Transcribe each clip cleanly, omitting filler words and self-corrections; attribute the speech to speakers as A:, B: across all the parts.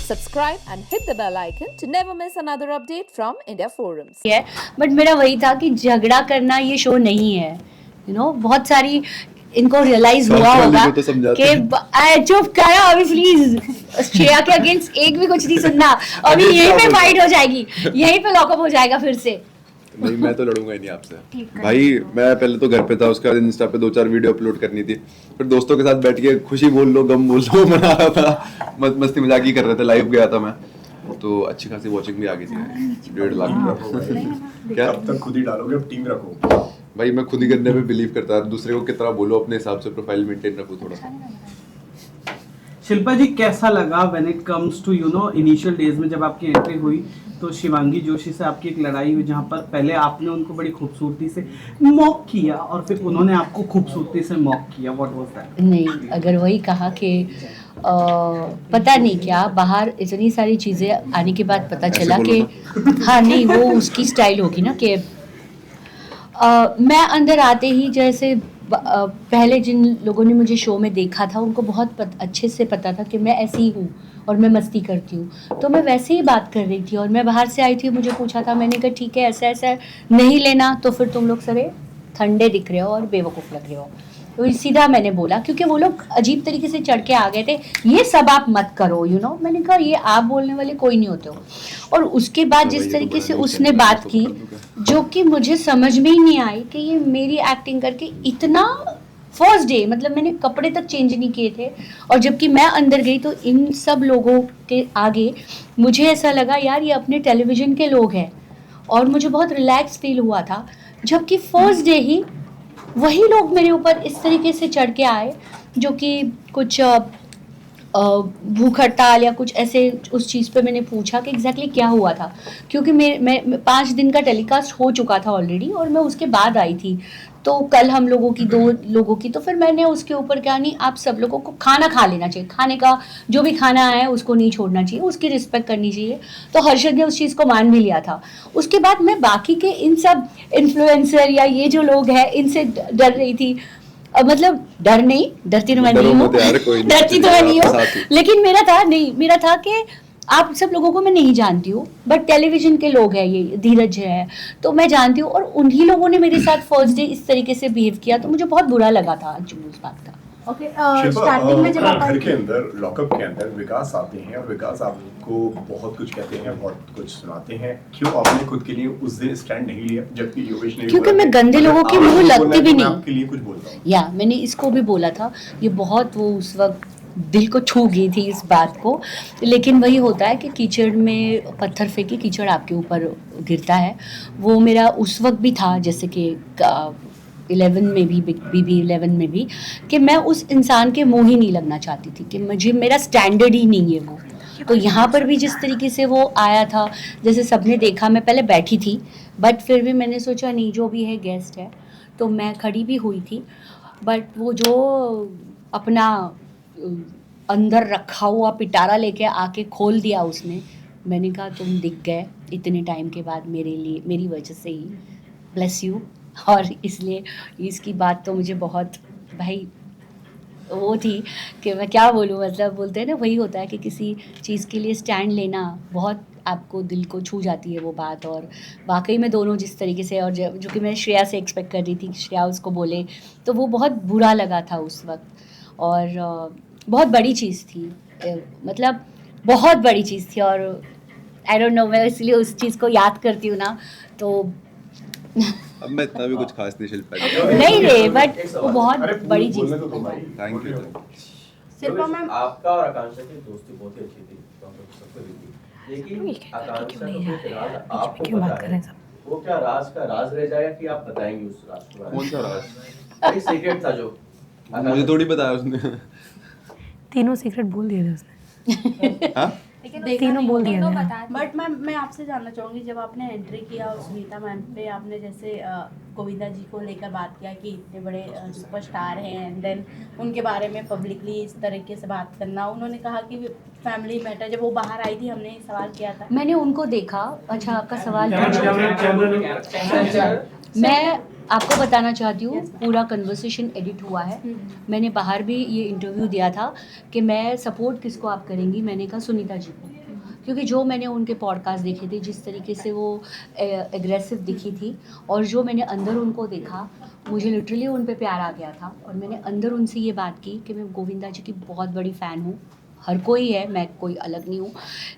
A: subscribe and hit the bell icon to never miss another update from India Forums.
B: But मेरा वही था कि झगड़ा करना ये शो नहीं है, यू नो बहुत सारी इनको रियलाइज हुआ होगा कि चुप करो अभी प्लीज, श्रेया के अगेंस्ट एक भी कुछ नहीं सुनना, अभी यहीं पे फाइट हो जाएगी, यहीं पे लॉकअप हो जाएगा फिर से।
C: नहीं, मैं तो लड़ूंगा ही नहीं आपसे भाई। मैं पहले तो घर पे था, उसके बाद इंस्टा पे 2-4 वीडियो अपलोड करनी थी, फिर दोस्तों के साथ बैठ के खुशी बोल लो गम बोल लो मना रहा था, मस्ती मजाक ही कर रहे थे। लाइव गया था मैं तो अच्छी खासी वॉचिंग भी आ गई थी, 1.5 लाख। क्या
D: अब तक खुद ही डालोगे, अब टीम रखो
C: भाई? मैं खुद ही करने पे बिलीव करता है, दूसरे को कितना बोलो, अपने हिसाब से प्रोफाइल मेंटेन रखो थोड़ा सा।
E: शिल्पा जी कैसा लगा when it comes to you know initial days में जब आपकी एंट्री हुई तो शिवांगी जोशी से आपकी एक लड़ाई हुई जहाँ पर पहले आपने उनको बड़ी खूबसूरती से मॉक किया और फिर उन्होंने आपको खूबसूरती से मॉक किया, व्हाट वाज दैट?
B: नहीं, अगर वही कहा कि पता नहीं क्या बाहर इतनी सारी चीज़ें आने के बाद पता चला कि हाँ नहीं वो उसकी स्टाइल होगी ना कि मैं अंदर आते ही जैसे पहले जिन लोगों ने मुझे शो में देखा था उनको बहुत अच्छे से पता था कि मैं ऐसी ही हूँ और मैं मस्ती करती हूँ, तो मैं वैसे ही बात कर रही थी। और मैं बाहर से आई थी, मुझे पूछा था, मैंने कहा ठीक है ऐसा ऐसा नहीं लेना तो फिर तुम लोग सारे ठंडे दिख रहे हो और बेवकूफ़ लग रहे हो, तो सीधा मैंने बोला क्योंकि वो लोग अजीब तरीके से चढ़ के आ गए थे, ये सब आप मत करो यू नो। मैंने कहा ये आप बोलने वाले कोई नहीं होते हो। और उसके बाद जिस तरीके से उसने बात की जो कि मुझे समझ में ही नहीं आई कि ये मेरी एक्टिंग करके इतना फर्स्ट डे मतलब मैंने कपड़े तक चेंज नहीं किए थे, और जबकि मैं अंदर गई तो इन सब लोगों के आगे मुझे ऐसा लगा यार ये अपने टेलीविज़न के लोग हैं, और मुझे बहुत रिलैक्स फील हुआ था। जबकि फर्स्ट डे ही वही लोग मेरे ऊपर इस तरीके से चढ़ के आए जो कि कुछ भूख हड़ताल या कुछ ऐसे उस चीज़ पे मैंने पूछा कि एग्जैक्टली क्या हुआ था, क्योंकि मैं 5 दिन का टेलीकास्ट हो चुका था ऑलरेडी और मैं उसके बाद आई थी, तो कल हम लोगों की 2 लोगों की, तो फिर मैंने उसके ऊपर क्या नहीं आप सब लोगों को खाना खा लेना चाहिए, खाने का जो भी खाना है उसको नहीं छोड़ना चाहिए, उसकी रिस्पेक्ट करनी चाहिए। तो हर्षद ने उस चीज़ को मान भी लिया था। उसके बाद मैं बाकी के इन सब इन्फ्लुएंसर या ये जो लोग हैं इनसे डर रही थी, मतलब डर नहीं, डरती तो मैं नहीं हूँ डरती तो मैं नहीं हूँ, लेकिन मेरा था कि आप सब लोगों को मैं नहीं जानती हूँ, बट टेलीविजन के लोग हैं, ये धीरज है तो मैं जानती हूँ, और उन्हीं लोगों ने मेरे साथ फर्स्ट डे इस तरीके से बिहेव किया तो मुझे बहुत बुरा लगा था एक्चुअली उस बात का।
F: ओके, स्टार्टिंग में जब आप
D: घर के अंदर लॉकअप के अंदर विकास आते हैं और विकास आपको बहुत कुछ कहते हैं, बहुत कुछ सुनाते हैं, क्यों आपने खुद के लिए उस दिन स्टैंड नहीं लिया? जबकि योगेश ने,
B: क्योंकि मैं गंदे लोगों के मुंह लगती भी नहीं,
D: आपके लिए कुछ बोलता हूं
B: या मैंने इसको भी बोला था, ये बहुत वो उस वक्त दिल को छू गई थी इस बात को। लेकिन वही होता है कि कीचड़ में पत्थर फेंके कीचड़ आपके ऊपर गिरता है, वो मेरा उस वक्त भी था जैसे कि 11 में भी BB 11 में भी, कि मैं उस इंसान के मुंह ही नहीं लगना चाहती थी, कि मुझे मेरा स्टैंडर्ड ही नहीं है वो। तो यहाँ पर भी जिस तरीके से वो आया था, जैसे सबने देखा, मैं पहले बैठी थी बट फिर भी मैंने सोचा नहीं जो भी है गेस्ट है, तो मैं खड़ी भी हुई थी, बट वो जो अपना अंदर रखा हुआ पिटारा लेके आके खोल दिया उसने, मैंने कहा तुम दिख गए इतने टाइम के बाद मेरे लिए, मेरी वजह से ही, ब्लेस यू। और इसलिए इसकी बात तो मुझे बहुत भाई वो थी कि मैं क्या बोलूँ, मतलब बोलते हैं ना वही होता है कि किसी चीज़ के लिए स्टैंड लेना बहुत आपको दिल को छू जाती है वो बात। और वाकई में दोनों जिस तरीके से, और जो कि मैं श्रेया से एक्सपेक्ट कर रही थी कि श्रेया उसको बोले, तो वो बहुत बुरा लगा था उस वक्त, और बहुत बड़ी चीज़ थी, मतलब बहुत बड़ी चीज़ थी, और आई डोंट नो मैं इसलिए उस चीज़ को याद करती हूँ ना, तो
C: अब मैं इतना भी कुछ खास नहीं शिल्पा जी,
B: नहीं रे, बट वो बहुत बड़ी चीज़ थी।
C: Thank you.
F: शिल्पा मैम,
G: आपका और आकांक्षा की दोस्ती बहुत ही अच्छी थी, तो हम लोग सबको भी थी, लेकिन आकांक्षा को कुछ राज आपको पता है, वो क्या राज का राज रह जाएगा कि आप बताएंगे उस राज के बारे में?
C: कौन सा राज?
G: एक सीक्रेट था जो
C: मुझे थोड़ी बताया उसने।
H: तीनों सीक्रेट बोल दिए थे उसने।
C: हाँ?
H: तीनों बोल दिए थे।
F: बट मैम मैं आपसे जानना चाहूँगी, जब आपने एंट्री किया और सुनीता मैम पे आपने जैसे गोविंदा जी को लेकर बात किया कि इतने बड़े सुपरस्टार हैं, एंड देन उनके बारे में पब्लिकली इस तरीके से बात करना, उन्होंने कहा कि फैमिली मैटर, जब वो बाहर आई थी हमने सवाल किया था,
B: मैंने उनको देखा। अच्छा, आपका सवाल मैं आपको बताना चाहती हूँ, पूरा कन्वर्सेशन एडिट हुआ है। मैंने बाहर भी ये इंटरव्यू दिया था कि मैं सपोर्ट किसको आप करेंगी, मैंने कहा सुनीता जी को। क्योंकि जो मैंने उनके पॉडकास्ट देखे थे, जिस तरीके से वो एग्रेसिव दिखी थी, और जो मैंने अंदर उनको देखा, मुझे लिटरली उन पे प्यार आ गया था। और मैंने अंदर उनसे ये बात की कि मैं गोविंदा जी की बहुत बड़ी फ़ैन हूँ। हर कोई है, मैं कोई अलग नहीं हूँ,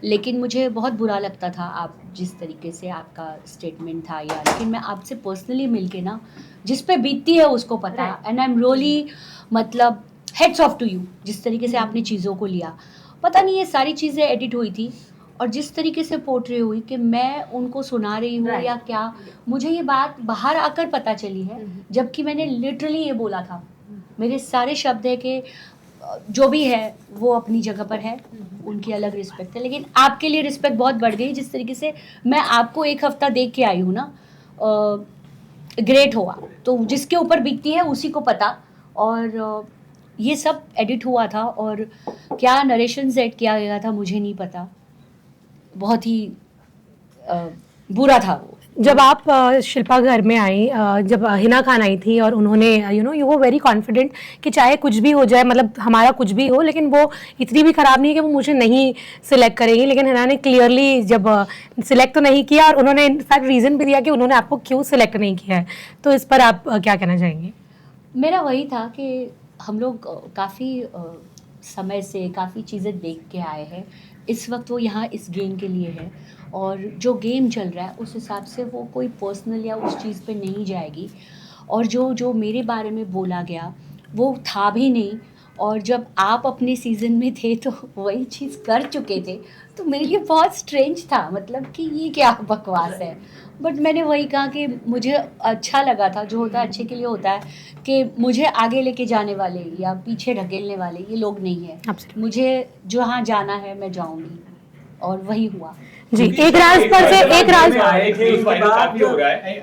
B: लेकिन मुझे बहुत बुरा लगता था आप जिस तरीके से आपका स्टेटमेंट था या, लेकिन मैं आपसे पर्सनली मिलके ना, जिस पे बीतती है उसको पता है। एंड आई एम रियली मतलब हेड्स ऑफ टू यू, जिस तरीके से आपने चीज़ों को लिया। पता नहीं ये सारी चीज़ें एडिट हुई थी और जिस तरीके से पोर्ट्रे हुई कि मैं उनको सुना रही हूँ या क्या, मुझे ये बात बाहर आकर पता चली है, जबकि मैंने लिटरली ये बोला था। मेरे सारे शब्द है कि जो भी है वो अपनी जगह पर है, उनकी अलग रिस्पेक्ट है, लेकिन आपके लिए रिस्पेक्ट बहुत बढ़ गई। जिस तरीके से मैं आपको एक हफ्ता देख के आई हूँ ना, ग्रेट हुआ। तो जिसके ऊपर बीतती है उसी को पता। और ये सब एडिट हुआ था और क्या नरेशन सेट किया गया था मुझे नहीं पता, बहुत ही बुरा था वो।
H: जब आप शिल्पा घर में आई, जब हिना खान आई थी और उन्होंने यू वो वेरी कॉन्फिडेंट कि चाहे कुछ भी हो जाए, मतलब हमारा कुछ भी हो, लेकिन वो इतनी भी ख़राब नहीं है कि वो मुझे नहीं सिलेक्ट करेगी। लेकिन हिना ने क्लियरली जब सिलेक्ट तो नहीं किया, और उन्होंने इनफैक्ट रीज़न भी दिया कि उन्होंने आपको क्यों सिलेक्ट नहीं किया है। तो इस पर आप क्या कहना चाहेंगे?
B: मेरा वही था कि हम लोग काफ़ी समय से काफ़ी चीज़ें देख के आए हैं। इस वक्त वो यहाँ इस गेम के लिए है, और जो गेम चल रहा है उस हिसाब से वो कोई पर्सनल या उस चीज़ पे नहीं जाएगी। और जो जो मेरे बारे में बोला गया वो था भी नहीं, और जब आप अपने सीज़न में थे तो वही चीज़ कर चुके थे, तो मेरे लिए बहुत स्ट्रेंज था, मतलब कि ये क्या बकवास है। बट मैंने वही कहा कि मुझे अच्छा लगा था, जो होता है अच्छे के लिए होता है, कि मुझे आगे लेके जाने वाले या पीछे ढकेलने वाले ये लोग नहीं है।
H: Absolutely.
B: मुझे जहाँ जाना है मैं जाऊँगी, और वही हुआ।
H: जी, एक राज पर से एक राज
I: काफी हो रहा है।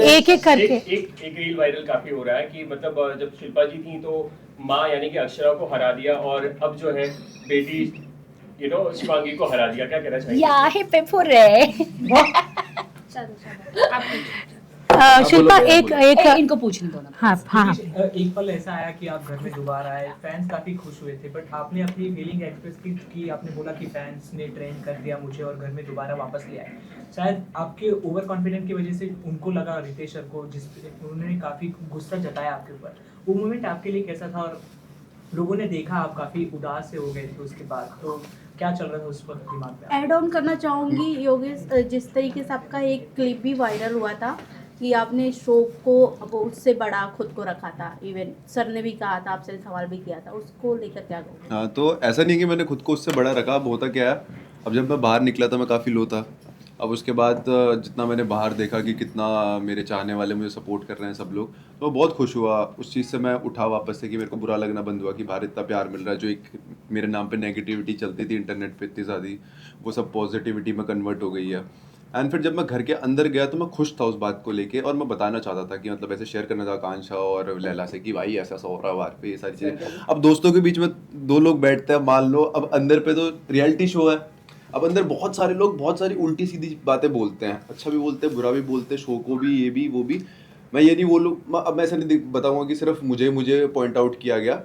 H: एक एक करके
I: एक रील वायरल काफी हो रहा है कि मतलब जब शिल्पा जी थी तो माँ यानी कि अक्षरा को हरा दिया, और अब जो है बेटी शिवांगी को हरा दिया। क्या कहना चाहिए?
B: या है पेफोरे।
H: शिल्पा एक
B: इनको पूछने दो ना।
H: हाँ
J: एक पल ऐसा आया कि आप घर में दोबारा आए, फैंस काफी खुश हुए थे, बट आपने अपनी फीलिंग एक्सप्रेस की कि आपने बोला कि फैंस ने ट्रेन कर दिया मुझे और घर में दोबारा वापस ले आए। शायद आपके ओवर कॉन्फिडेंट की वजह से उनको लगा, रितेश सर को, जिस उन्होंने काफी गुस्सा जताया आपके ऊपर। वो मोमेंट आपके लिए कैसा था? और लोगों ने देखा आप काफी उदास से हो गए थे उसके बाद, तो क्या चल रहा था उस वक्त दिमाग में?
F: ऐड ऑन करना चाहूँगी योगेश, जिस तरीके से आपका एक क्लिप भी वायरल हुआ था कि आपने शो को वो उससे बड़ा खुद को रखा था, इवन सर ने भी कहा था, आपसे सवाल भी किया था, उसको लेकर क्या कहोगे?
C: हाँ, तो ऐसा नहीं कि मैंने खुद को उससे बड़ा रखा। अब होता क्या है, अब जब मैं बाहर निकला था मैं काफ़ी लो था। अब उसके बाद जितना मैंने बाहर देखा कि कितना मेरे चाहने वाले मुझे सपोर्ट कर रहे हैं सब लोग, तो बहुत खुश हुआ उस चीज़ से। मैं उठा वापस से कि मेरे को बुरा लगना बंद हुआ कि बाहर इतना प्यार मिल रहा है। जो एक मेरे नाम पे नेगेटिविटी चलती थी इंटरनेट पे इतनी ज़्यादा, वो सब पॉजिटिविटी में कन्वर्ट हो गई है। एंड फिर जब मैं घर के अंदर गया तो मैं खुश था उस बात को लेके, और मैं बताना चाहता था कि मतलब ऐसे शेयर करना था आकांक्षा और लैला से कि भाई ऐसा ऐसा हो रहा है बाहर पे, ये सारी चीज़ें। अब दोस्तों के बीच में दो लोग बैठते हैं, मान लो अब अंदर पे तो रियलिटी शो है, अब अंदर बहुत सारे लोग बहुत सारी उल्टी सीधी बातें बोलते हैं, अच्छा भी बोलते हैं बुरा भी बोलते हैं, शो को भी, ये भी वो भी। मैं ये नहीं बोलूँ, अब मैं ऐसा नहीं बताऊँगा कि सिर्फ मुझे पॉइंट आउट किया गया,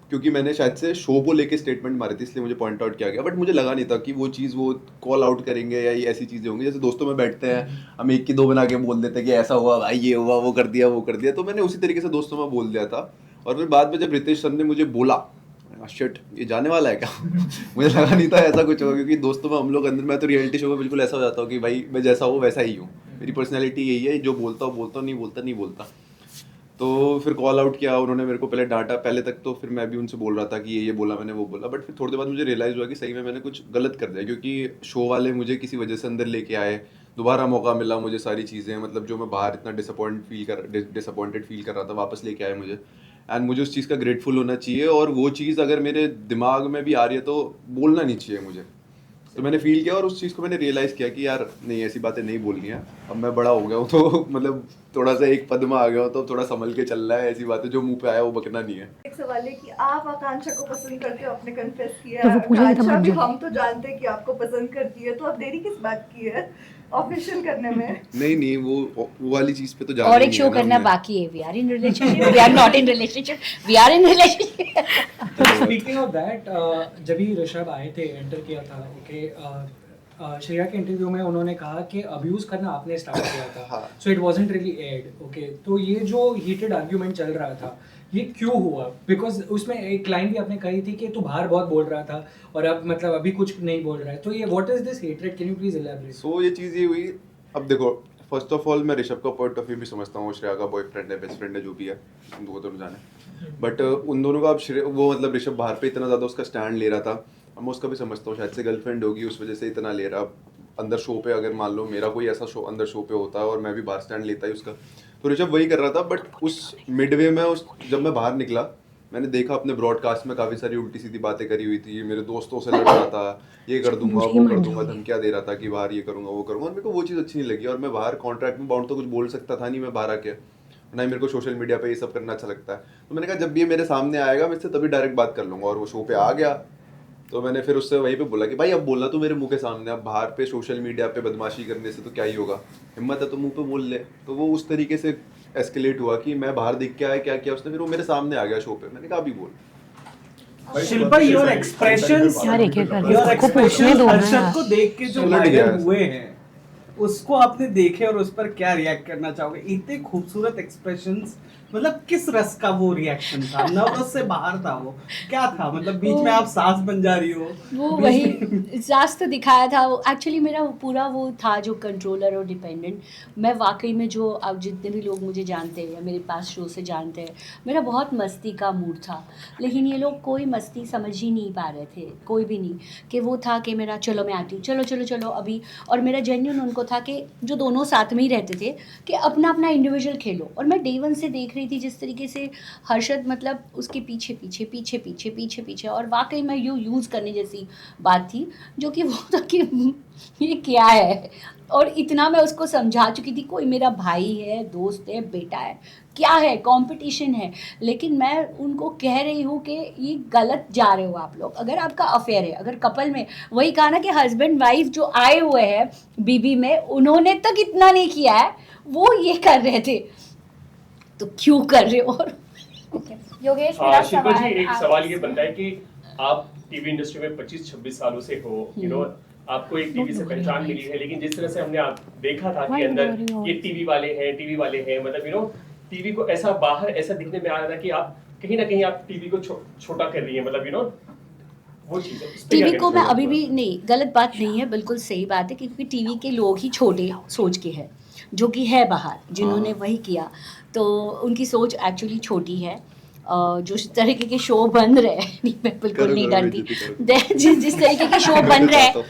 C: क्योंकि मैंने शायद से शो को लेके स्टेटमेंट मारे थे इसलिए मुझे पॉइंट आउट किया गया। बट मुझे लगा नहीं था कि वो चीज़ वो कॉल आउट करेंगे या ये ऐसी चीज़ें होंगी। जैसे दोस्तों में बैठते हैं, हम एक की दो बना के बोल देते हैं कि ऐसा हुआ भाई, ये हुआ, वो कर दिया, वो कर दिया। तो मैंने उसी तरीके से दोस्तों में बोल दिया था। और फिर बाद में जब रितेश सर ने मुझे बोला, शिट ये जाने वाला है क्या मुझे लगा नहीं था ऐसा कुछ होगा, क्योंकि दोस्तों में हम लोग अंदर, मैं तो रियलिटी शो में बिल्कुल ऐसा हो जाता हूँ कि भाई मैं जैसा हूँ वैसा ही हूँ, मेरी पर्सनैलिटी यही है, जो बोलता हूँ बोलता हूँ, नहीं बोलता। तो फिर कॉल आउट किया उन्होंने मेरे को, पहले डांटा, पहले तक तो फिर मैं भी उनसे बोल रहा था कि ये बोला मैंने, वो बोला। बट फिर थोड़ी देर बाद मुझे रियलाइज़ हुआ कि सही में मैंने कुछ गलत कर दिया, क्योंकि शो वाले मुझे किसी वजह से अंदर लेके आए, दोबारा मौका मिला मुझे सारी चीज़ें, मतलब जो मैं बाहर इतना डिसअपॉइंटेड फील कर रहा था, वापस लेके आए मुझे। एंड मुझे उस चीज़ का ग्रेटफुल होना चाहिए, और वो चीज़ अगर मेरे दिमाग में भी आ रही है तो बोलना नहीं चाहिए मुझे। तो मैंने फील किया और उस चीज़ को मैंने रियलाइज़ किया कि यार नहीं, ऐसी बातें नहीं बोलनी है। अब मैं बड़ा हो गया हूँ तो मतलब थोड़ा सा एक पद में आ गया हूँ, तो थोड़ा संभल के चल रहा है। ऐसी बातें जो मुंह पे आया वो बकना नहीं है।
K: एक सवाल है कि आप आकांक्षा को पसंद करते हो, आपने कन्फेस किया
H: तो वो पूछा था
K: आकांक्षा भी
H: मुझे।
K: हम तो जानते हैं कि आपको पसंद करती है, तो अब देरी किस बात की है? ऑफिशियल करने में?
C: नहीं वो वाली चीज पे तो जा
B: और एक शो करना बाकी है, we are in relationship, we are not in relationship, we are in relationship.
J: Speaking of that, जब ही ऋषभ आए थे, एंटर किया था, ओके, श्रेया के इंटरव्यू में उन्होंने कहा कि अब्यूज करना आपने स्टार्ट किया था, so it wasn't really add, okay. तो ये जो हीटेड आर्ग्यूमेंट चल रहा था, ये क्यों हुआ? बिकॉज उसमें एक लाइन भी आपने कही थी कि तू बाहर बहुत बोल रहा था और अब मतलब अभी कुछ नहीं बोल रहा है, तो ये what is this hatred, can you please elaborate?
C: So ये चीज़ ये हुई, अब देखो फर्स्ट ऑफ ऑल मैं ऋषभ का पॉइंट ऑफ व्यू भी समझता हूँ, श्रेया का बॉयफ्रेंड है, बेस्ट फ्रेंड है, जो भी है, उन दोनों तो जाने, बट उन दोनों का अब वो मतलब ऋषभ बाहर पे इतना ज़्यादा उसका स्टैंड ले रहा था, अब मैं उसका भी समझता हूँ, शायद से गर्लफ्रेंड होगी उस वजह से इतना ले रहा। अंदर शो पे अगर मान लो मेरा कोई ऐसा शो अंदर शो पे होता है और मैं भी बाहर स्टैंड लेता ही उसका, तो ऋषभ वही कर रहा था। बट उस मिडवे में जब मैं बाहर निकला, मैंने देखा अपने ब्रॉडकास्ट में काफ़ी सारी उल्टी सीधी बातें करी हुई थी, मेरे दोस्तों से लड़ रहा था, ये कर दूंगा वो कर दूंगा, धमकियाँ दे रहा था कि बाहर ये करूंगा वो करूंगा, और मेरे को वो चीज़ अच्छी नहीं लगी। और मैं बाहर कॉन्ट्रैक्ट में बाउंड तो कुछ बोल सकता था नहीं मैं बाहर आके, ना ही मेरे को सोशल मीडिया पे ये सब करना अच्छा लगता है। तो मैंने कहा जब भी ये मेरे सामने आएगा मैं इससे तभी डायरेक्ट बात कर लूँगा। और वो शो पे आ गया तो मैंने फिर उससे वहीं पे बोला कि भाई अब बोलना तो मेरे मुंह के सामने, अब बाहर पे सोशल मीडिया पे बदमाशी करने से तो क्या ही होगा, हिम्मत है तो मुंह पे बोल ले। तो वो उस तरीके से एस्केलेट हुआ कि मैं बाहर दिख के आया, क्या किया उसने, फिर वो मेरे सामने आ गया शो पे, मैंने कहा अभी बोल।
E: शिल्पा, योर एक्सप्रेशंस हर्षद को देख के जो वायरल हुए हैं उसको आपने देखे और उस पर क्या रिएक्ट करना चाहोगे? इतने खूबसूरत एक्सप्रेशंस, मतलब किस रस का वो रिएक्शन था? नर्वस से बाहर था वो, क्या था? मतलब बीच में आप सास बन जा रही हो,
B: वो वही सास तो दिखाया था। एक्चुअली मेरा पूरा वो था जो कंट्रोलर और डिपेंडेंट। मैं वाकई में जो अब जितने भी लोग मुझे जानते हैं या मेरे पास शो से जानते हैं, मेरा बहुत मस्ती का मूड था, लेकिन ये लोग कोई मस्ती समझ ही नहीं पा रहे थे, कोई भी नहीं। कि वो था कि मेरा चलो मैं आती हूँ, चलो चलो चलो अभी, और मेरा जेन्युइन उनको था कि जो दोनों साथ में ही रहते थे कि अपना अपना इंडिविजुअल खेलो। और मैं डे वन से देख रही थी जिस तरीके से हर्षद मतलब उसके पीछे पीछे पीछे पीछे पीछे पीछे, और वाकई में यूज़ करने जैसी बात थी, जो कि वो था कि ये क्या है। और इतना मैं उसको समझा चुकी थी, कोई मेरा भाई है, दोस्त है, बेटा है, क्या है, कंपटीशन है। लेकिन मैं उनको कह रही हूँ कि ये गलत जा रहे हो आप लोग। अगर आपका अफेयर है, अगर कपल में, वही कहा ना कि हस्बैंड वाइफ जो आए हुए हैं बीबी में, उन्होंने तक इतना नहीं किया है, वो ये कर रहे थे, तो क्यों कर रहे हो?
F: योगेश,
I: शिल्पा जी, एक सवाल ये बनता है कि आप टीवी इंडस्ट्री में 25-26 सालों से हो, यू नो, आपको एक टीवी से पहचान मिली है, लेकिन जिस तरह से हमने आप देखा था कि अंदर ये टीवी वाले हैं, मतलब यू नो टीवी को ऐसा बाहर ऐसा दिखने में आ रहा था कि आप कहीं ना कहीं आप टीवी को छोटा कर रही हैं, मतलब यू नो वो चीज़ है।
B: टीवी को मैं अभी भी नहीं, गलत बात नहीं है, बिल्कुल सही बात है, क्योंकि टीवी के लोग ही छोटे सोच के हैं, जो कि है बाहर, जिन्होंने वही किया, तो उनकी सोच एक्चुअली छोटी है। जो इस तरीके के शो बन रहे हैं, नहीं मैं बिल्कुल नहीं डरती, जिस तरीके के शो बन रहे हैं,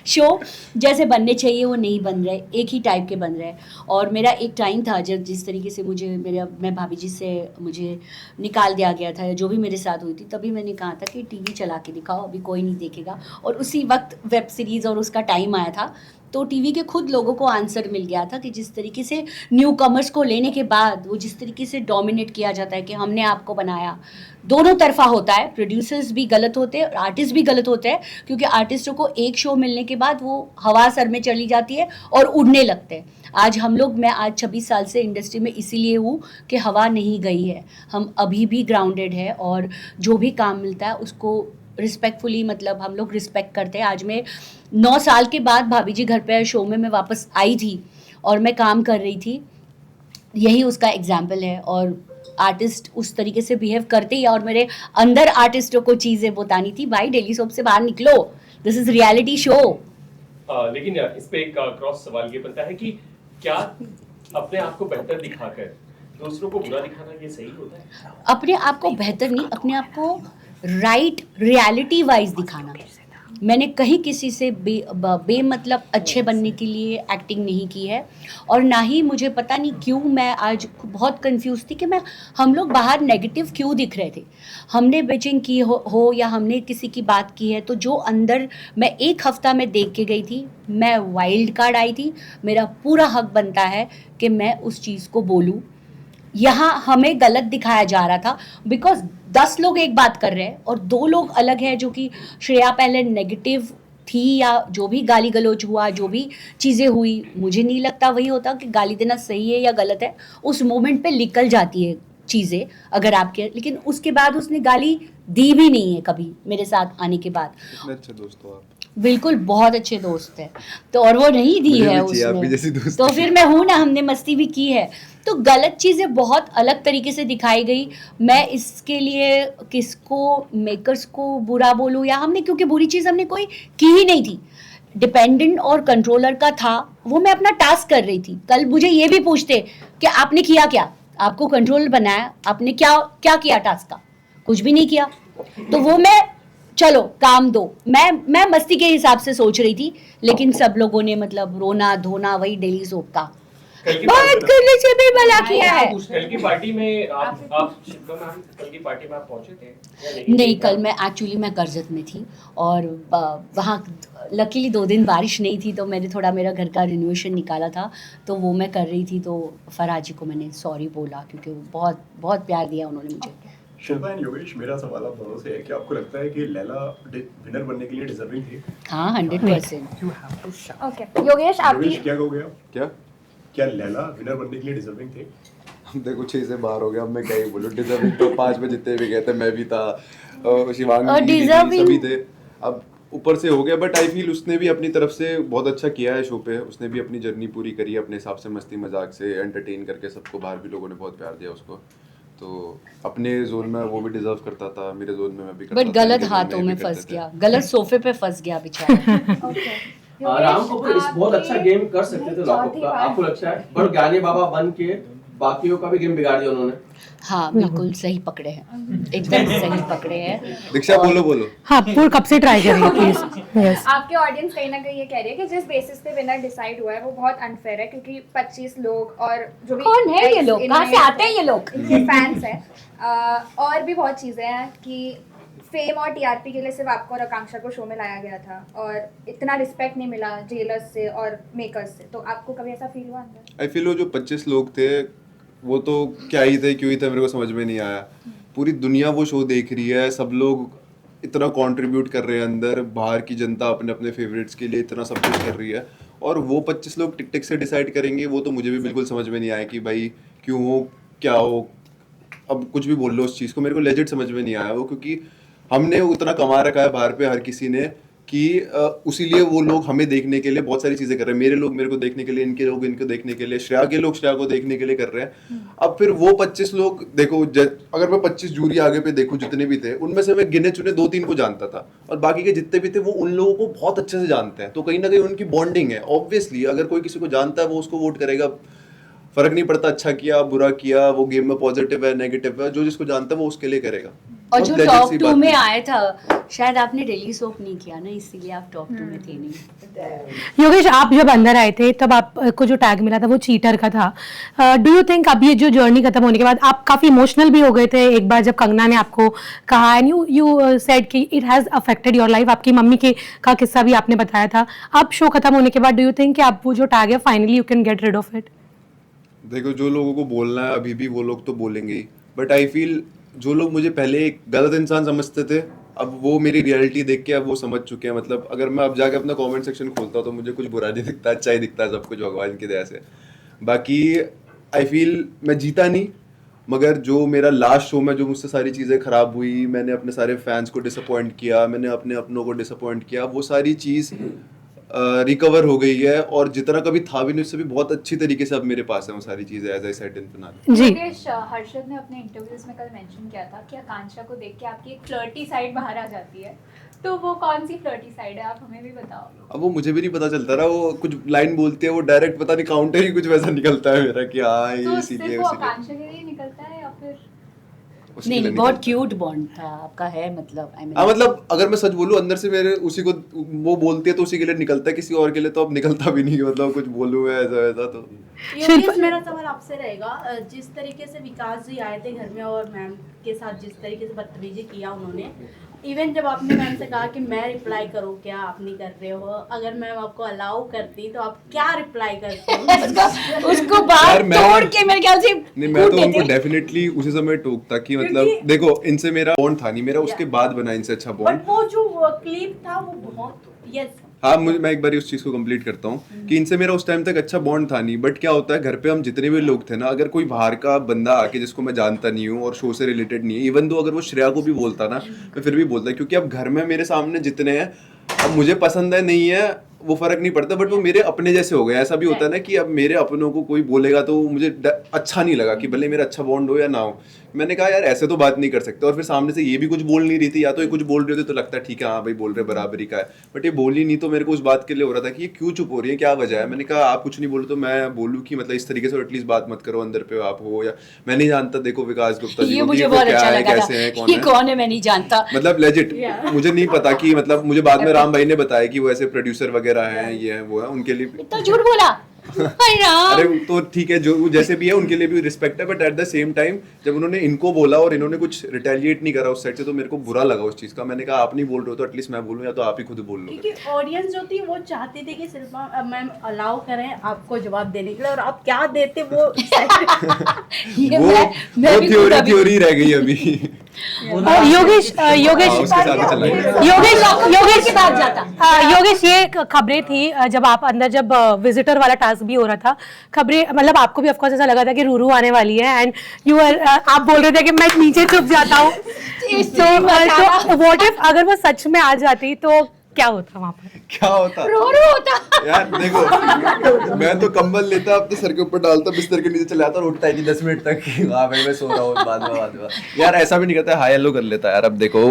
B: शो जैसे बनने चाहिए वो नहीं बन रहे, एक ही टाइप के बन रहे हैं। और मेरा एक टाइम था जब जिस तरीके से मैं भाभी जी से मुझे निकाल दिया गया था, जो भी मेरे साथ हुई थी, तभी मैंने कहा था कि टीवी चला के दिखाओ, अभी कोई नहीं देखेगा। और उसी वक्त वेब सीरीज़ और उसका टाइम आया था, तो टीवी के खुद लोगों को आंसर मिल गया था कि जिस तरीके से न्यू कमर्स को लेने के बाद वो जिस तरीके से डोमिनेट किया जाता है कि हमने आपको बनाया, दोनों तरफा होता है, प्रोड्यूसर्स भी गलत होते हैं और आर्टिस्ट भी गलत होते हैं, क्योंकि आर्टिस्टों को एक शो मिलने के बाद वो हवा सर में चली जाती है और उड़ने लगते हैं। मैं आज 26 साल से इंडस्ट्री में इसीलिए हूँ कि हवा नहीं गई है, हम अभी भी ग्राउंडेड है, और जो भी काम मिलता है उसको रिस्पेक्टफुली, मतलब हम लोग रिस्पेक्ट करते हैं। आज मैं 9 साल के बाद भाभी जी घर पे शो में मैं वापस आई थी और मैं काम कर रही थी, यही उसका एग्जाम्पल है। और आर्टिस्ट उस तरीके से बिहेव करते ही, और मेरे अंदर आर्टिस्टों को चीज़ें बतानी थी, भाई डेली सोप से बाहर निकलो, दिस इज रियलिटी शो।
I: लेकिन इस पे एक क्रॉस सवाल ये बनता है कि क्या अपने आप को बेहतर दिखाकर दूसरों को बुरा दिखाना ये सही होता है?
B: अपने आप को बेहतर नहीं, अपने आप को राइट रियलिटी वाइज दिखाना। मैंने कहीं किसी से बेमतलब अच्छे बनने के लिए एक्टिंग नहीं की है, और ना ही मुझे पता नहीं क्यों मैं आज बहुत कंफ्यूज थी कि हम लोग बाहर नेगेटिव क्यों दिख रहे थे। हमने बेचिंग की हो या हमने किसी की बात की है, तो जो अंदर मैं एक हफ्ता में देख के गई थी, मैं वाइल्ड कार्ड आई थी, मेरा पूरा हक बनता है कि मैं उस चीज़ को बोलूँ। यहाँ हमें गलत दिखाया जा रहा था, बिकॉज 10 लोग एक बात कर रहे हैं और 2 लोग अलग हैं, जो कि श्रेया पहले नेगेटिव थी या जो भी गाली गलौज हुआ, जो भी चीज़ें हुई, मुझे नहीं लगता वही होता कि गाली देना सही है या गलत है। उस मोमेंट पे निकल जाती है चीज़ें अगर आपके, लेकिन उसके बाद उसने गाली दी भी नहीं है कभी मेरे साथ आने के बाद।
C: इतने अच्छे दोस्त हो आप।
B: बिल्कुल बहुत अच्छे दोस्त हैं, तो और वो नहीं दी
C: मुझे
B: है
C: भी चाहिए आपकी जैसी
B: उसने,
C: दोस्ती।
B: तो फिर मैं हूँ ना, हमने मस्ती भी की है। तो गलत चीज़ें बहुत अलग तरीके से दिखाई गई। मैं इसके लिए किसको, मेकर्स को बुरा बोलूँ या हमने, क्योंकि बुरी चीज़ हमने कोई की ही नहीं थी। डिपेंडेंट और कंट्रोलर का था, वो मैं अपना टास्क कर रही थी। कल मुझे ये भी पूछते कि आपने किया क्या, आपको कंट्रोल बनाया, आपने क्या क्या किया टास्क का, कुछ भी नहीं किया। तो वो मैं, चलो काम दो, मैं मस्ती के हिसाब से सोच रही थी, लेकिन सब लोगों ने मतलब रोना धोना वही डेली सोप का बात करने से भी भला किया है।
I: कल की पार्टी में आप शिल्पा मैम, कल की पार्टी में आप पहुंचे थे या
B: नहीं, कल मैं एक्चुअली मैं कर्जत में थी और वहाँ लकीली 2 दिन बारिश नहीं थी, तो मैंने थोड़ा मेरा घर का रिनोवेशन निकाला था, तो वो मैं कर रही थी। तो फराज जी को मैंने सॉरी बोला क्योंकि वो बहुत बहुत प्यार दिया उन्होंने मुझे।
D: शिल्पा एंड योगेश, मेरा सवाल आप दोनों से है कि आपको लगता है कि लैला विनर बनने के लिए डिजर्विंग थी?
B: हाँ, 100%।
K: ओके योगेश, आपकी
D: योगेश क्या कहोगे आप?
C: क्या
D: क्या लैला विनर बनने के लिए डिजर्विंग थे?
C: देखो 6 से बाहर हो गया, अब मैं क्या ही बोलूं। डिजर्विंग तो 5 में जितने भी गए थे, मैं भी था, शिवांगी दीदी, सभी थे। अब ऊपर से हो गया, बट आई फील उसने भी अपनी तरफ से बहुत अच्छा किया है शो पे। उसने भी अपनी जर्नी पूरी करी है अपने हिसाब से, मस्ती मजाक से एंटरटेन करके सबको। बाहर भी लोगों ने बहुत प्यार दिया उसको, तो अपने जोन में वो भी डिजर्व करता था, मेरे जोन में मैं भी करता था।
B: बट गलत हाथों में फंस गया, गलत सोफे पे फंस गया बेचारा।
G: राम कपूर इस बहुत अच्छा गेम कर सकते थे लॉकअप का, आपको लगता है? बट ज्ञानी बाबा बन के बाकियों का भी गेम बिगाड़ दिया उन्होंने।
B: हाँ, बिल्कुल सही पकड़े हैं, एकदम सही पकड़े हैं।
C: दीक्षा बोलो।
H: हाँ, पूर्ण कब से ट्राई करेंगे प्लीज। यस,
K: आपके ऑडियंस कहीं ना कहीं ये कह रही है कि जिस बेसिस पे विनर डिसाइड हुआ है वो बहुत अनफेयर है, क्योंकि 25 लोग और जो भी
B: कौन है ये लोग, कहाँ से आते हैं ये लोग,
K: इनके फैंस हैं, और भी बहुत चीजें हैं कि फेम और टीआरपी के लिए सिर्फ आपको और आकांक्षा को शो में लाया गया था और इतना रिस्पेक्ट नहीं मिला जेलर्स से और मेकर्स से। तो आपको कभी ऐसा फील हुआ अंदर?
C: आई फील वो जो 25 लोग थे वो तो क्या ही थे, क्यों ही थे, मेरे को समझ में नहीं आया। पूरी दुनिया वो शो देख रही है, सब लोग इतना कंट्रीब्यूट कर रहे हैं अंदर, बाहर की जनता अपने अपने फेवरेट्स के लिए इतना सब कुछ कर रही है, और वो 25 लोग टिक टिक से डिसाइड करेंगे। वो तो मुझे भी बिल्कुल समझ में नहीं आया कि भाई क्यों हो, क्या हो। अब कुछ भी बोल लो उस चीज़ को, मेरे को लेजिट समझ में नहीं आया वो, क्योंकि हमने उतना कमा रखा है बाहर पे हर किसी ने कि उसीलिए वो लोग हमें देखने के लिए बहुत सारी चीज़ें कर रहे हैं। मेरे लोग मेरे को देखने के लिए, इनके लोग इनको देखने के लिए, श्रेया के लोग श्रेया को देखने के लिए कर रहे हैं। अब फिर वो 25 लोग देखो, अगर मैं 25 जूरी आगे पे देखूं जितने भी थे, उनमें से मैं गिने चुने 2-3 को जानता था, और बाकी के जितने भी थे वो उन लोगों को बहुत अच्छे से जानते हैं। तो कहीं ना कहीं उनकी बॉन्डिंग है। ऑब्वियसली अगर कोई किसी को जानता है वो उसको वोट करेगा, फर्क नहीं पड़ता अच्छा किया बुरा किया, वो गेम में पॉजिटिव है नेगेटिव है, जो जिसको जानता है वो उसके लिए करेगा।
B: और जो टॉप 2 में आया था, शायद आपने डेली सोप नहीं किया ना, इसीलिए आप टॉप 2 में थे नहीं।
H: योगेश, आप जब अंदर आए थे तब आपको जो टैग मिला था वो चीटर का था। डू यू थिंक अब ये जो जर्नी खत्म होने के बाद आप काफी इमोशनल भी हो गए थे एक बार जब कंगना ने आपको कहा, एंड यू सेड कि it has affected your life, आपकी मम्मी के का किस्सा भी आपने बताया था। अब शो खत्म होने के बाद डू यू थिंक कि आप वो जो टैग है finally you can get rid of it?
C: देखो, जो लोगों को बोलना है अभी भी वो लोग तो बोलेंगे ही, बट आई फील जो लोग मुझे पहले एक गलत इंसान समझते थे, अब वो मेरी रियलिटी देख के अब वो समझ चुके हैं। मतलब अगर मैं अब जाके अपना कमेंट सेक्शन खोलता हूँ तो मुझे कुछ बुरा नहीं दिखता, अच्छा ही दिखता है सब कुछ भगवान की दया से। बाकी आई फील मैं जीता नहीं, मगर जो मेरा लास्ट शो में जो मुझसे सारी चीज़ें ख़राब हुई, मैंने अपने सारे फैंस को डिसअपॉइंट किया, मैंने अपने अपनों को डिसअपॉइंट किया, वो सारी चीज़ रिकवर हो गई है, और जितना कभी था भी नहीं उससे भी बहुत अच्छी तरीके से अब मेरे पास है वो सारी चीज़ें, as I said in finale.
H: जी,
L: हर्षद ने अपने इंटरव्यूज में कल मेंशन किया था कि आकांक्षा को देख के आपकी एक फ्लर्टी साइड बाहर आ जाती है, तो वो कौन सी फ्लर्टी साइड है, आप हमें भी बताओ।
C: अब वो मुझे भी नहीं पता चलता रहा, वो कुछ लाइन बोलती है वो डायरेक्ट पता नहीं काउंटर ही कुछ वैसा निकलता है मेरा कि हाँ ये
L: तो
C: इसीलिए
L: सिर्फ वो आकांक्षा के लिए निकलता है या फिर?
B: नहीं, बहुत क्यूट बॉन्ड था आपका है, मतलब
C: मतलब अगर मैं सच बोलूं अंदर से मेरे उसी को वो बोलती है तो उसी के लिए निकलता है, किसी और के लिए तो अब निकलता भी नहीं, मतलब कुछ बोलूं ऐसा वैसा। तो
F: योगेश, मेरा सवाल आपसे रहेगा, जिस तरीके से विकास जी आए थे घर में और मैम के साथ जिस तरीके से बदतमीजी किया उन्होंने, इवन जब आपने मैम से कहा कि मैं रिप्लाई करूँ क्या, आप नहीं कर रहे हो, अगर मैम आपको अलाउ करती तो आप क्या रिप्लाई करते हो?
B: उसको बाहर तोड़ के मेरे ख्याल से
C: नहीं, मैं तो उनको डेफिनेटली उसी समय टोकता कि मतलब देखो इनसे मेरा बॉन्ड था नहीं, मेरा उसके बाद बना इनसे अच्छा बॉन्ड।
F: बट वो जो क्लिप था वो बहुत यस
C: हाँ, मैं एक बार उस चीज को कंप्लीट करता हूँ कि इनसे मेरा उस टाइम तक अच्छा बॉन्ड था नहीं। बट क्या होता है, घर पे हम जितने भी लोग थे ना, अगर कोई बाहर का बंदा आके जिसको मैं जानता नहीं हूँ और शो से रिलेटेड नहीं है, इवन दो अगर वो श्रेया को भी बोलता ना, मैं फिर भी बोलता, क्योंकि अब घर में मेरे सामने जितने हैं, अब मुझे पसंद है नहीं है वो फर्क नहीं पड़ता, बट वो मेरे अपने जैसे हो गए। ऐसा भी होता है ना कि अब मेरे अपनों को कोई बोलेगा तो मुझे अच्छा नहीं लगा कि भले मेरा अच्छा बॉन्ड हो या ना हो। मैंने कहा यार ऐसे तो बात नहीं कर सकते। और फिर सामने से ये भी कुछ बोल नहीं रही थी, या तो ये कुछ बोल रही होती तो लगता है ठीक है हाँ भाई बोल रहे बराबरी का है, बट ये बोली नहीं। तो मेरे को उस बात के लिए हो रहा था कि ये क्यों चुप हो रही है, क्या वजह है। मैंने कहा आप कुछ नहीं बोलो तो मैं बोलूँ कि मतलब इस तरीके से एटलीस्ट बात मत करो, अंदर पे आप हो, या मैं नहीं जानता देखो विकास गुप्ता जी
B: ये
C: को,
B: मुझे बहुत अच्छा लगा
C: कैसे हैं,
B: था, ये कौन है मैं नहीं जानता,
C: मतलब लेजिट मुझे नहीं पता कि मतलब मुझे बाद में राम भाई ने बताया कि वो ऐसे प्रोड्यूसर वगैरह हैं, ये है वो है, उनके लिए
B: इतना झूठ बोला।
C: अरे तो ठीक है, जो जैसे भी है उनके लिए भी रिस्पेक्ट है, but at the same time जब उन्होंने इनको बोला और इन्होंने कुछ रिटेलिएट नहीं करा उस साइड से, तो मेरे को बुरा लगा उस चीज का। मैंने कहा आप नहीं बोल रहे हो तो एटलीस्ट मैं बोलूं, या तो आप ही खुद बोल लो।
F: क्योंकि ऑडियंस जो थी वो चाहती थी कि शिल्पा मैम अलाउ करें आपको जवाब देने के लिए, और आप क्या देते वो
C: थ्योरी रह गई अभी।
H: योगेश ये खबरें थी जब आप अंदर, जब विजिटर वाला टास्क भी हो रहा था, खबरें मतलब आपको भी ऑफकोर्स ऐसा लगा था कि रूरू आने वाली है, एंड आप बोल रहे थे कि मैं नीचे छुप जाता हूँ। तो व्हाट इफ अगर वो सच में आ जाती तो क्या होता वहाँ पर?
C: क्या होता?
B: रूरू होता
C: यार देखो, मैं तो कंबल लेता अपने सर के ऊपर डालता, बिस्तर के नीचे चला जाता और उठता ही नहीं 10 मिनट तक। हाँ भाई मैं सो रहा हूँ, बाद में यार ऐसा भी नहीं करता, हाई हेलो कर लेता यार। अब देखो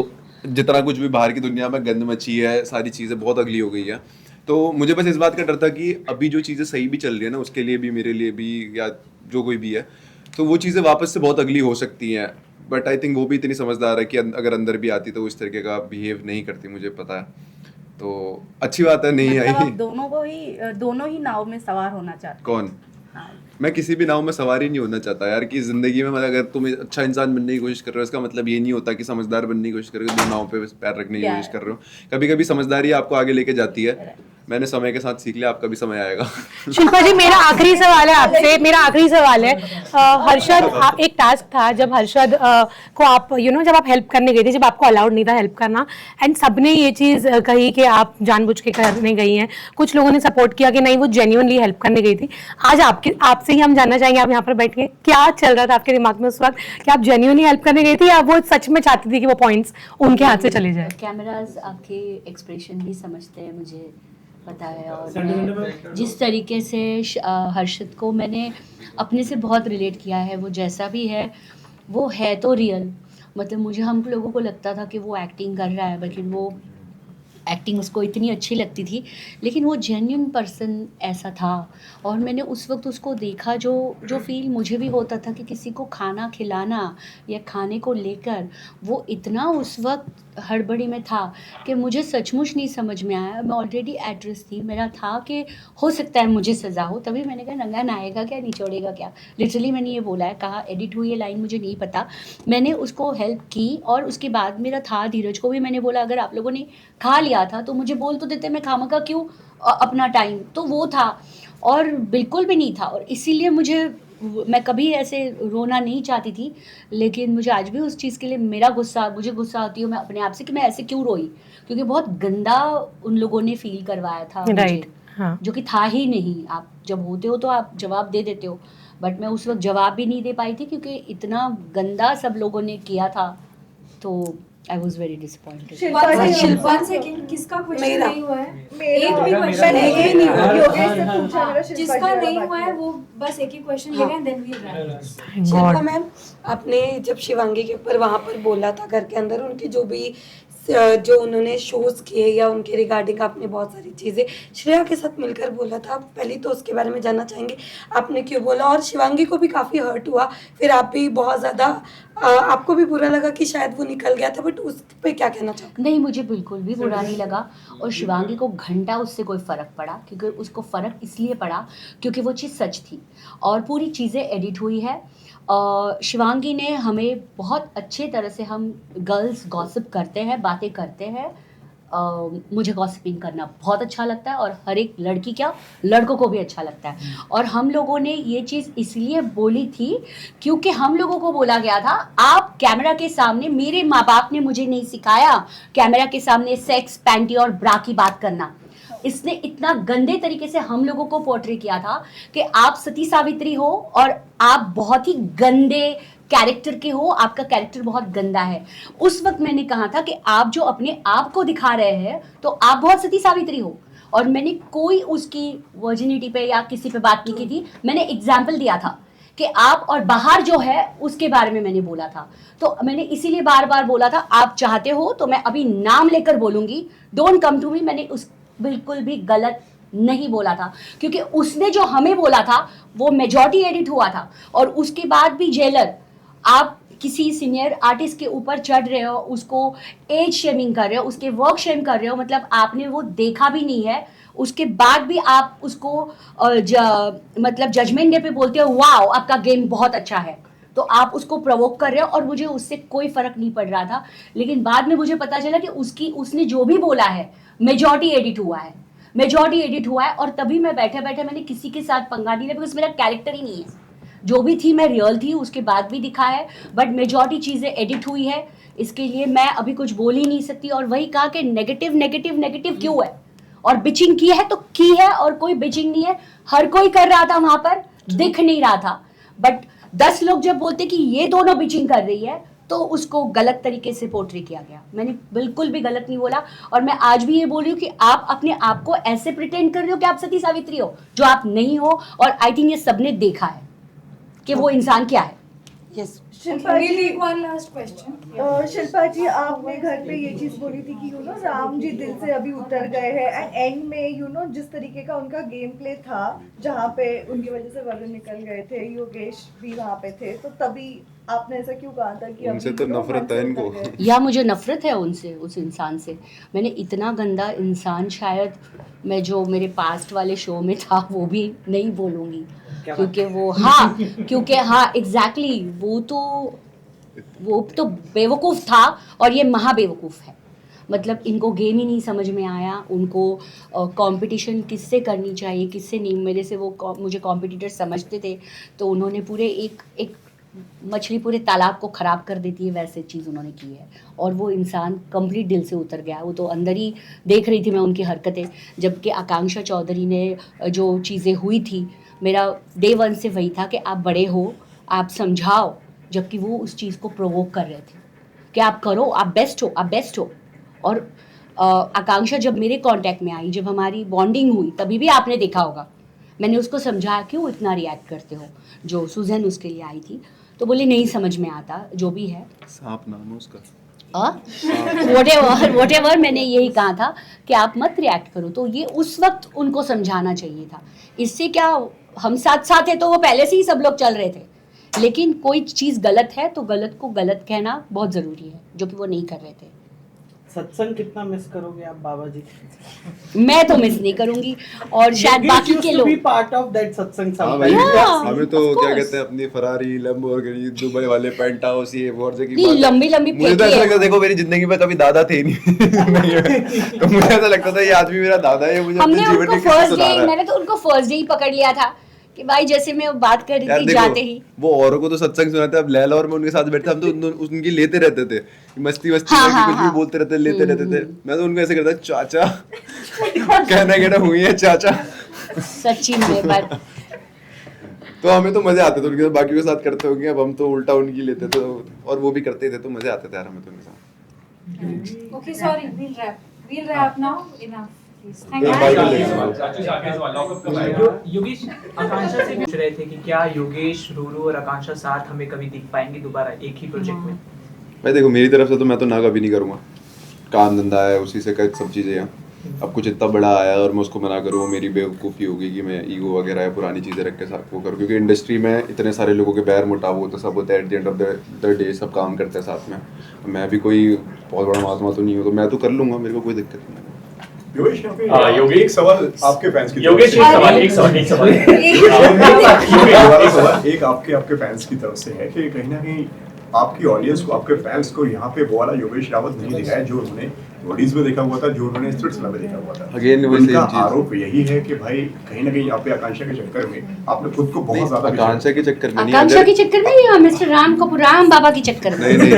C: जितना कुछ भी बाहर की दुनिया में गंद मची है, सारी चीजें बहुत अगली हो गई है, तो मुझे बस इस बात का डर था कि अभी जो चीजें सही भी चल रही है ना, उसके लिए भी, मेरे लिए भी, या जो कोई भी है, तो वो चीजें वापस से बहुत अगली हो सकती हैं। बट आई थिंक वो भी इतनी समझदार है कि अगर अंदर भी आती तो वो इस तरीके का बिहेव नहीं करती, मुझे पता है। तो अच्छी बात है नहीं
F: मतलब
C: आई।
F: आप दोनों ही नाव में सवार होना चाहते?
C: कौन? मैं किसी भी नाव में सवार ही नहीं होना चाहता यार, कि जिंदगी में मतलब अगर तुम अच्छा इंसान बनने की कोशिश कर रहे हो, इसका मतलब ये नहीं होता कि समझदार बनने की कोशिश कर रहे हो, नाव पे पैर रखने की कोशिश कर रहे हो। कभी कभी समझदारी आपको आगे लेके जाती है। मैंने समय के साथ सीख लिया, आपका भी समय आएगा।
H: शिल्पा जी मेरा आखिरी सवाल है आपसे, मेरा आखिरी सवाल है। हर्षद, एक टास्क था जब हर्षद को आप जब आप हेल्प करने गए थे, जब आपको अलाउड नहीं था हेल्प करना, एंड सबने ये चीज़ कही कि आप जानबूझ के करने गई हैं, कुछ लोगों ने सपोर्ट किया कि नहीं वो जेन्युइनली हेल्प करने गई थी। आज आपसे ही हम जानना चाहेंगे, आप यहाँ पर बैठ के क्या चल रहा था आपके दिमाग में उस वक्त, कि आप जेन्युइनली हेल्प करने गई थी या वो सच में चाहती थी कि वो पॉइंट्स उनके हाथ से चले जाए?
B: कैमराज आपके एक्सप्रेशन भी समझते हैं, मुझे पता है। और जिस तरीके से हर्षद को मैंने अपने से बहुत रिलेट किया है, वो जैसा भी है वो है तो रियल। मतलब मुझे हम लोगों को लगता था कि वो एक्टिंग कर रहा है, लेकिन वो एक्टिंग उसको इतनी अच्छी लगती थी, लेकिन वो जेन्युइन पर्सन ऐसा था। और मैंने उस वक्त उसको देखा, जो फील मुझे भी होता था कि किसी को खाना खिलाना या खाने को लेकर वो इतना उस वक्त हड़बड़ी में था कि मुझे सचमुच नहीं समझ में आया। मैं ऑलरेडी एड्रेस थी, मेरा था कि हो सकता है मुझे सज़ा हो, तभी मैंने कहा नंगा नहाएगा क्या, निचोड़ेगा क्या, लिटरली मैंने ये बोला है। कहा एडिट हुई ये लाइन मुझे नहीं पता, मैंने उसको हेल्प की। और उसके बाद मेरा था, धीरज को भी मैंने बोला अगर आप लोगों ने खा लिया था तो मुझे बोल तो देते, मैं खामखा क्यों अपना टाइम, तो वो था। और बिल्कुल भी नहीं था, और इसीलिए मैं कभी ऐसे रोना नहीं चाहती थी, लेकिन मुझे आज भी उस चीज़ के लिए मुझे गुस्सा आती है मैं अपने आप से कि मैं ऐसे क्यों रोई, क्योंकि बहुत गंदा उन लोगों ने फील करवाया था मुझे, जो कि था ही नहीं। आप जब होते हो तो आप जवाब दे देते हो, बट मैं उस वक्त जवाब भी नहीं दे पाई थी क्योंकि इतना गंदा सब लोगों ने किया था। तो I was very disappointed.
K: Shilpa second किसका क्वेश्चन नहीं हुआ है? एक भी क्वेश्चन नहीं हुआ। योगेश से पूछा मेरा, जिसका नहीं हुआ है वो बस एक ही क्वेश्चन लेगा and then we wrap.
M: Shilpa ma'am, आपने जब शिवांगी के ऊपर वहाँ पर बोला था घर के अंदर, उनकी जो उन्होंने शोज किए या उनके रिगार्डिंग आपने बहुत सारी चीज़ें श्रेया के साथ मिलकर बोला था, पहले तो उसके बारे में जानना चाहेंगे आपने क्यों बोला, और शिवांगी को भी काफ़ी हर्ट हुआ, फिर आप भी बहुत ज़्यादा आपको भी बुरा लगा कि शायद वो निकल गया था, बट उस पे क्या कहना चाहोगे?
B: नहीं, मुझे बिल्कुल भी बुरा नहीं लगा और शिवांगी को घंटा उससे कोई फ़र्क पड़ा, क्योंकि उसको फ़र्क इसलिए पड़ा क्योंकि वो चीज़ सच थी और पूरी चीज़ें एडिट हुई है। शिवांगी ने हमें बहुत अच्छे तरह से, हम गर्ल्स गॉसिप करते हैं, बातें करते हैं, मुझे गॉसिपिंग करना बहुत अच्छा लगता है और हर एक लड़की क्या लड़कों को भी अच्छा लगता है। और हम लोगों ने ये चीज़ इसलिए बोली थी क्योंकि हम लोगों को बोला गया था आप कैमरा के सामने, मेरे माँ बाप ने मुझे नहीं सिखाया कैमरा के सामने सेक्स, पैंटी और ब्रा की बात करना। इसने इतना गंदे तरीके से हम लोगों को पोर्ट्रे किया था कि आप सती सावित्री हो और आप बहुत ही गंदे कैरेक्टर के हो, आपका कैरेक्टर बहुत गंदा है। उस वक्त मैंने कहा था कि आप जो अपने आप को दिखा रहे हैं तो आप बहुत सती सावित्री हो, और मैंने कोई उसकी वर्जिनिटी पे या किसी पे बात नहीं की थी। मैंने एग्जाम्पल दिया था कि आप और बाहर जो है उसके बारे में मैंने बोला था। तो मैंने इसीलिए बार बार बोला था आप चाहते हो तो मैं अभी नाम लेकर बोलूंगी, डोंट कम टू मी। मैंने उस बिल्कुल भी गलत नहीं बोला था, क्योंकि उसने जो हमें बोला था वो मेजॉरिटी एडिट हुआ था। और उसके बाद भी जेलर, आप किसी सीनियर आर्टिस्ट के ऊपर चढ़ रहे हो, उसको एज शेमिंग कर रहे हो, उसके वर्क शेम कर रहे हो, मतलब आपने वो देखा भी नहीं है, उसके बाद भी आप उसको मतलब जजमेंट डे पे बोलते हो वाओ आपका गेम बहुत अच्छा है, तो आप उसको प्रवोक कर रहे हो। और मुझे उससे कोई फर्क नहीं पड़ रहा था, लेकिन बाद में मुझे पता चला कि उसने जो भी बोला है मेजॉरिटी एडिट हुआ है, मेजॉरिटी एडिट हुआ है। और तभी मैं बैठे बैठे मैंने किसी के साथ पंगा नहीं लिया, बिकॉज मेरा कैरेक्टर ही नहीं है। जो भी थी मैं रियल थी, उसके बाद भी दिखा है, बट मेजॉरिटी चीज़ें एडिट हुई है, इसके लिए मैं अभी कुछ बोल ही नहीं सकती। और वही कहा कि नेगेटिव नेगेटिव नेगेटिव क्यों है, और बिचिंग की है तो की है, और कोई बिचिंग नहीं है, हर कोई कर रहा था वहां पर, दिख नहीं रहा था। बट 10 लोग जब बोलते कि ये दोनों बिचिंग कर रही है तो उसको गलत तरीके से पोर्ट्रे किया गया। मैंने बिल्कुल भी गलत नहीं बोला, और मैं आज भी ये बोल रही हूँ कि आप अपने आप को ऐसे प्रिटेंड कर रहे हो कि आप सती सावित्री हो, जो आप नहीं हो। और आई थिंक ये सबने देखा है कि वो इंसान क्या है।
M: यस,
N: शिल्पा जी, वन लास्ट क्वेश्चन। शिल्पा जी, आपने घर पे ये चीज बोली थी कि राम जी दिल से अभी उतर गए हैं, एंड एंड में जिस तरीके का उनका गेम प्ले था, जहाँ पे उनकी वजह से वरुण निकल गए थे, योगेश भी वहाँ पे थे, तो तभी आपने ऐसा क्यों कहा था कि
C: उनसे तो नफरत है इनको,
B: या मुझे नफरत है उनसे, उस इंसान से। मैंने इतना गंदा इंसान शायद मैं जो मेरे पास्ट वाले शो में था वो भी नहीं बोलूँगी, क्योंकि हाँ एग्जैक्टली वो तो बेवकूफ़ था और ये महा बेवकूफ़ है। मतलब इनको गेम ही नहीं समझ में आया, उनको कंपटीशन किससे करनी चाहिए किससे नहीं। मेरे से वो मुझे कॉम्पिटिटर समझते थे, तो उन्होंने पूरे एक मछली पूरे तालाब को ख़राब कर देती है, वैसे चीज़ उन्होंने की है। और वो इंसान कंप्लीट दिल से उतर गया। वो तो अंदर ही देख रही थी मैं उनकी हरकतें, जबकि आकांक्षा चौधरी ने जो चीज़ें हुई थी, मेरा डे 1 से वही था कि आप बड़े हो, आप समझाओ, जबकि वो उस चीज़ को प्रोवोक कर रहे थे कि आप करो, आप बेस्ट हो। और आकांक्षा जब मेरे कांटेक्ट में आई, जब हमारी बॉन्डिंग हुई, तभी भी आपने देखा होगा मैंने उसको समझाया क्यों इतना रिएक्ट करते हो। जो सुजैन उसके लिए आई थी तो बोली नहीं समझ में आता, जो भी है
C: सांप नाम है उसका,
B: whatever मैंने यही कहा था कि आप मत रिएक्ट करो। तो ये उस वक्त उनको समझाना चाहिए था। इससे क्या, हम साथ है तो वो पहले से ही सब लोग चल रहे थे, लेकिन कोई चीज़ गलत है तो गलत को गलत कहना बहुत ज़रूरी है, जो कि वो नहीं कर रहे थे।
E: सत्संग कितना मिस करोगे आप बाबा जी?
B: मैं तो मिस नहीं करूंगी, और शायद बाकी के लोग
E: पार्ट ऑफ दैट सत्संग।
C: हमें तो क्या कहते हैं, अपनी फरारी, लैम्बोर्गिनी, दुबई वाले पेंट हाउस, ये बहुत जगह की
B: लंबी
C: मुझे तो ऐसा लगता, देखो मेरी जिंदगी में कभी दादा थे नहीं तो मुझे ऐसा लगता था ये आदमी मेरा दादा है, मुझे अपने जीवन में कैसे सुना रहा है।
B: मैंने तो उनको फर्स्ट डे ही पकड़ लिया था कि भाई जैसे मैं बात कर रही थी जाते ही,
C: वो औरों को तो सत्संग सुनाते, अब लैला और मैं उनके साथ बैठे, हम तो उनकी लेते रहते थे, मस्ती कुछ भी बोलते रहते, लेते रहते थे। मैं तो उनको ऐसे करता, चाचा कहना हुई है चाचा,
B: सच्ची में। पर
C: तो हमें तो मजे आते थे उनके साथ, बाकी के साथ करते होंगे, अब हम तो उल्टा उनकी लेते थे और वो भी करते थे, तो मजे आते थे यार हमें तो उनके साथ।
N: Okay, sorry, we'll wrap now, enough.
J: Yogesh Akanksha से पूछ रहे थे कि क्या योगेश, रूरू और आकांक्षा साथ हमें कभी दिख पाएंगे दोबारा एक ही प्रोजेक्ट में?
C: भाई देखो, मेरी तरफ से तो मैं तो ना कभी नहीं करूँगा, काम धंधा है उसी से कर सब चीज़ें हैं, अब कुछ इतना बड़ा आया और मैं उसको मना करूँ, वो मेरी बेवकूफ़ी होगी कि मैं ईगो वगैरह या पुरानी चीज़ें रख के साथ वो करूँ, क्योंकि इंडस्ट्री में इतने सारे लोगों के बैर मुटाव होते सब होते हैं, at the end of the day सब काम करते हैं साथ में। मैं भी कोई बहुत बड़ा महात्मा तो नहीं हूँ, तो मैं तो कर लूँगा, मेरे को कोई दिक्कत नहीं है।
D: योगेश योगेश एक सवाल आपके फैंस की
I: योगेश एक सवाल
D: एक आपके फैंस की तरफ से है कि कहीं ना कहीं आपकी ऑडियंस को, आपके फैंस को यहाँ पे वो वाला योगेश रावत नहीं दिखाया जो उन्होंने बॉडीज में देखा हुआ था, जो उन्होंने स्प्लिट फिल्म में देखा हुआ था।
C: Again, वो
D: उनका
C: same चीज़।
D: आरोप यही है कि भाई कहीं ना कहीं आप आकांक्षा के चक्कर में आपने खुद को बहुत ज्यादा
C: आकांक्षा के चक्कर में नहीं,
B: आकांक्षा के चक्कर में या मिस्टर राम कपूर, राम बाबा के चक्कर में?
C: नहीं,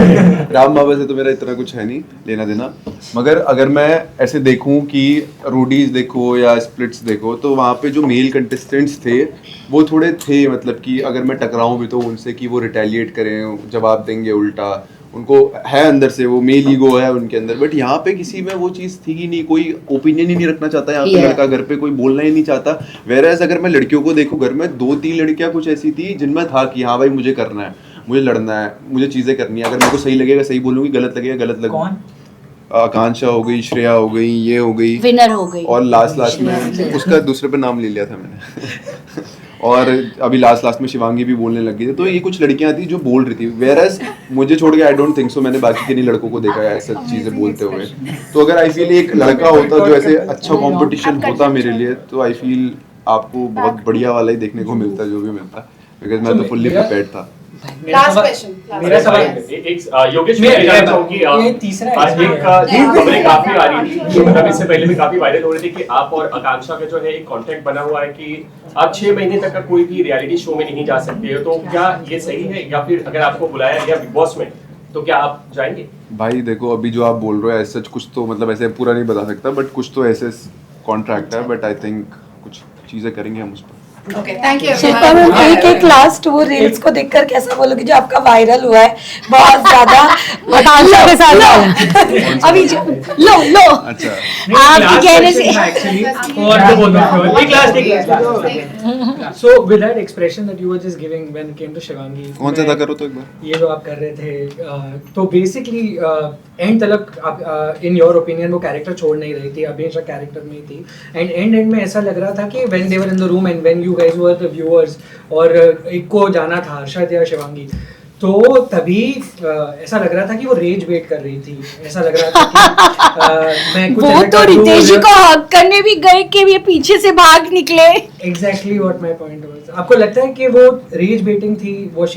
C: राम बाबा से तो मेरा इतना कुछ है नहीं लेना देना, मगर अगर मैं ऐसे देखूं कि रोडीज देखो या स्प्लिट्स देखो, तो वहाँ पे जो मेल कंटेस्टेंट्स थे वो थोड़े थे, मतलब कि अगर मैं टकराऊं भी तो उनसे कि वो रिटेलिएट करें, जवाब देंगे उल्टा, उनको है अंदर से वो मेल ईगो है उनके अंदर। बट यहाँ पे किसी में वो चीज़ थी ही नहीं, कोई ओपिनियन ही नहीं रखना चाहता यहाँ पे लड़का, घर पे कोई बोलना ही नहीं चाहता। वेरएज़ अगर मैं लड़कियों को देखूँ, घर में 2-3 लड़कियाँ कुछ ऐसी थी जिनमें था कि हाँ भाई मुझे करना है, मुझे लड़ना है, मुझे चीज़ें करनी है, अगर मेरे को सही लगेगा सही बोलूँगी, गलत लगेगा गलत लगेगा। आकांक्षा हो गई, श्रेया हो गई, ये हो गई,
B: विनर हो गई,
C: और लास्ट में उसका दूसरे पे नाम ले लिया था मैंने और अभी लास्ट में शिवांगी भी बोलने लगी थी। तो ये कुछ लड़कियां थी जो बोल रही थी, वेरएज़ मुझे छोड़ के आई डोंट थिंक सो मैंने बाकी के नहीं लड़कों को देखा है ऐसा चीजें बोलते हुए। तो अगर आई फील एक लड़का होता जो ऐसे अच्छा कंपटीशन होता मेरे लिए, तो आई फील आपको बहुत बढ़िया वाला ही देखने को मिलता जो भी मिलता, बिकॉज मैं तो फुल्ली प्रिपेयर्ड था।
I: लास्ट क्वेश्चन मेरा सवाल एक योगेश मैं जानता हूं कि
J: ये तीसरा
I: आज एक खबरें काफी आ रही थी, मतलब इससे पहले भी काफी वायरल हो रही थी कि आप और आकांक्षा का जो है एक कॉन्ट्रैक्ट बना हुआ है कि आप 6 महीने तक का कोई भी रियलिटी शो में नहीं जा सकते हो, तो क्या ये सही है? या फिर अगर आपको बुलाया गया बिग बॉस में तो क्या आप जाएंगे?
C: भाई देखो अभी जो आप बोल रहे हो ऐसा कुछ तो मतलब ऐसे पूरा नहीं बता सकता, बट कुछ तो ऐसे कॉन्ट्रैक्ट है, बट आई थिंक कुछ चीजें करेंगे हम उस पर।
M: Okay, thank you. Shilpa ma'am, एक लास्ट वो रील्स को देखकर कैसा बोलोगे जो आपका वायरल हुआ है बहुत ज्यादा
H: आकांक्षा के साथ
B: अभी लो
C: अच्छा
B: आपके कहने से
J: एक्चुअली और तो बोल रहा हूं एक last so with that expression that you were just giving when it came to Shivangi,
C: कौन सा था करो तो एक बार,
J: ये जो आप कर रहे थे, तो बेसिकली एंड तक आप इन योर ओपिनियन वो कैरेक्टर छोड़ नहीं रही थी, हमेशा कैरेक्टर में ही थी, एंड एंड में ऐसा लग रहा था कि when they were in the room and when you guys were the viewers और एक को जाना था हर्षद या शिवांगी, तो तभी ऐसा लग रहा था कि वो रेज वेट कर रही थी, ऐसा लग रहा था कि मैं कुछ
B: वो तो रितेश जी को हक करने भी गए कि ये पीछे से भाग निकले।
J: Exactly what my point was. आपको लगता है कि वो रेज वेटिंग थी, वाज शी